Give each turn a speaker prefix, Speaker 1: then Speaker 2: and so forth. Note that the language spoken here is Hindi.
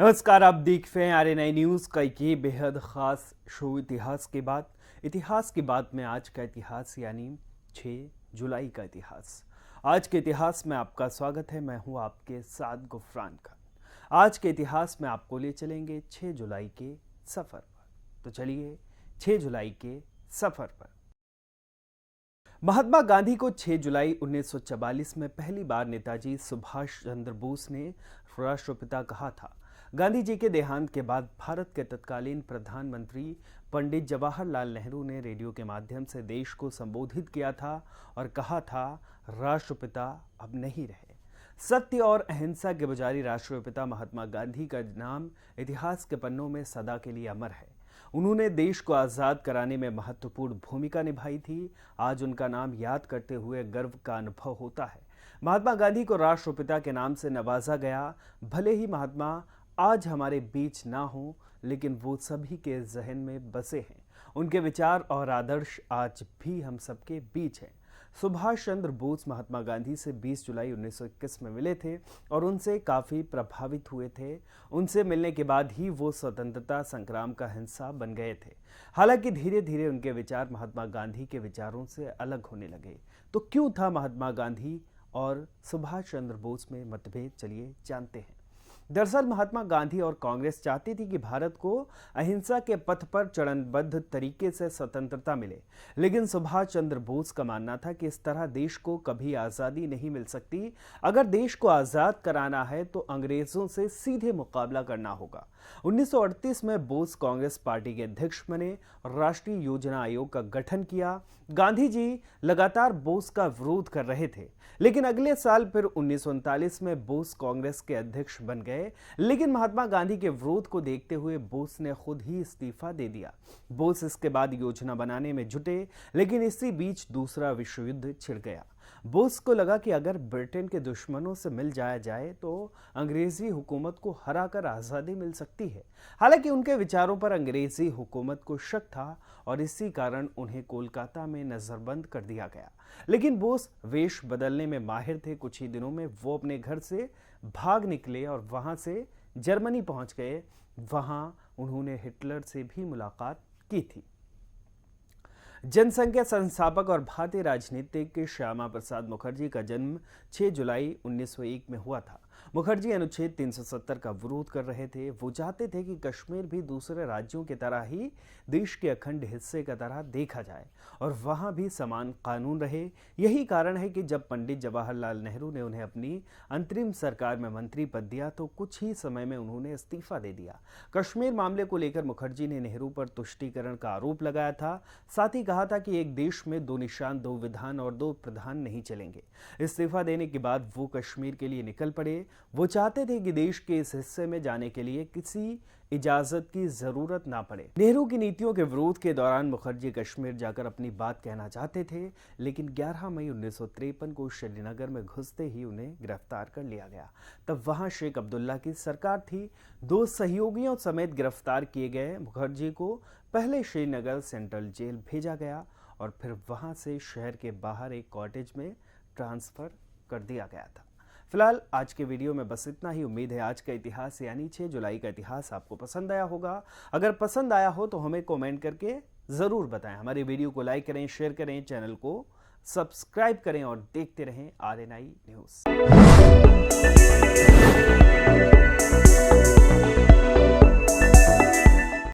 Speaker 1: नमस्कार, आप देख रहे हैं आरएनआई न्यूज का ये बेहद खास शो इतिहास की बात में आज का इतिहास यानी 6 जुलाई का इतिहास। आज के इतिहास में आपका स्वागत है। मैं हूं आपके साथ गुफरान खान। आज के इतिहास में आपको ले चलेंगे 6 जुलाई के सफर पर। तो चलिए 6 जुलाई के सफर पर। महात्मा गांधी को 6 जुलाई 1944 में पहली बार नेताजी सुभाष चंद्र बोस ने राष्ट्रपिता कहा था। गांधी जी के देहांत के बाद भारत के तत्कालीन प्रधानमंत्री पंडित जवाहरलाल नेहरू ने रेडियो के माध्यम से देश को संबोधित किया था और कहा था, राष्ट्रपिता अब नहीं रहे। सत्य और अहिंसा के पुजारी राष्ट्रपिता महात्मा गांधी का नाम इतिहास के पन्नों में सदा के लिए अमर है। उन्होंने देश को आज़ाद कराने में महत्वपूर्ण भूमिका निभाई थी। आज उनका नाम याद करते हुए गर्व का अनुभव होता है। महात्मा गांधी को राष्ट्रपिता के नाम से नवाजा गया। भले ही महात्मा आज हमारे बीच ना हो, लेकिन वो सभी के जहन में बसे हैं। उनके विचार और आदर्श आज भी हम सबके बीच हैं। सुभाष चंद्र बोस महात्मा गांधी से 20 जुलाई 1921 में मिले थे और उनसे काफ़ी प्रभावित हुए थे। उनसे मिलने के बाद ही वो स्वतंत्रता संग्राम का हिस्सा बन गए थे। हालांकि धीरे धीरे उनके विचार महात्मा गांधी के विचारों से अलग होने लगे। तो क्यों था महात्मा गांधी और सुभाष चंद्र बोस में मतभेद? चलिए जानते हैं। दरअसल महात्मा गांधी और कांग्रेस चाहती थी कि भारत को अहिंसा के पथ पर चरणबद्ध तरीके से स्वतंत्रता मिले, लेकिन सुभाष चंद्र बोस का मानना था कि इस तरह देश को कभी आज़ादी नहीं मिल सकती। अगर देश को आज़ाद कराना है तो अंग्रेजों से सीधे मुकाबला करना होगा। 1938 में बोस कांग्रेस पार्टी के अध्यक्ष बने और राष्ट्रीय योजना आयोग का गठन किया। गांधी जी लगातार बोस का विरोध कर रहे थे, लेकिन अगले साल फिर 1939 में बोस कांग्रेस के अध्यक्ष बन गए। लेकिन महात्मा गांधी के विरोध को देखते हुए बोस ने खुद ही इस्तीफा दे दिया। बोस इसके बाद योजना बनाने में जुटे, लेकिन इसी बीच दूसरा विश्व युद्ध छिड़ गया। बोस को लगा कि अगर ब्रिटेन के दुश्मनों से मिल जाया जाए तो अंग्रेजी हुकूमत को हराकर आज़ादी मिल सकती है। हालांकि उनके विचारों पर अंग्रेजी हुकूमत को शक था और इसी कारण उन्हें कोलकाता में नजरबंद कर दिया गया। लेकिन बोस वेश बदलने में माहिर थे। कुछ ही दिनों में वो अपने घर से भाग निकले और वहां से जर्मनी पहुंच गए। वहां उन्होंने हिटलर से भी मुलाकात की थी। जनसंघ के संस्थापक और भारतीय राजनीतिक श्यामा प्रसाद मुखर्जी का जन्म 6 जुलाई 1901 में हुआ था। मुखर्जी अनुच्छेद 370 का विरोध कर रहे थे। वो चाहते थे कि कश्मीर भी दूसरे राज्यों की तरह ही देश के अखंड हिस्से की तरह देखा जाए और वहां भी समान कानून रहे। यही कारण है कि जब पंडित जवाहरलाल नेहरू ने उन्हें अपनी अंतरिम सरकार में मंत्री पद दिया तो कुछ ही समय में उन्होंने इस्तीफा दे दिया। कश्मीर मामले को लेकर मुखर्जी ने नेहरू पर तुष्टीकरण का आरोप लगाया था। साथ ही कहा था कि एक देश में 2 निशान, 2 विधान और 2 प्रधान नहीं चलेंगे। इस्तीफा देने के बाद वो कश्मीर के लिए निकल पड़े। वो चाहते थे कि देश के इस हिस्से में जाने के लिए किसी इजाजत की जरूरत ना पड़े। नेहरू की नीतियों के विरोध के दौरान मुखर्जी कश्मीर जाकर अपनी बात कहना चाहते थे, लेकिन 11 मई 1953 को श्रीनगर में घुसते ही उन्हें गिरफ्तार कर लिया गया। तब वहां शेख अब्दुल्ला की सरकार थी। 2 सहयोगियों समेत गिरफ्तार किए गए मुखर्जी को पहले श्रीनगर सेंट्रल जेल भेजा गया और फिर वहां से शहर के बाहर एक कॉटेज में ट्रांसफर कर दिया गया था। फिलहाल आज के वीडियो में बस इतना ही। उम्मीद है आज का इतिहास यानी 6 जुलाई का इतिहास आपको पसंद आया होगा। अगर पसंद आया हो तो हमें कमेंट करके ज़रूर बताएं। हमारे वीडियो को लाइक करें, शेयर करें, चैनल को सब्सक्राइब करें और देखते रहें आरएनआई न्यूज़।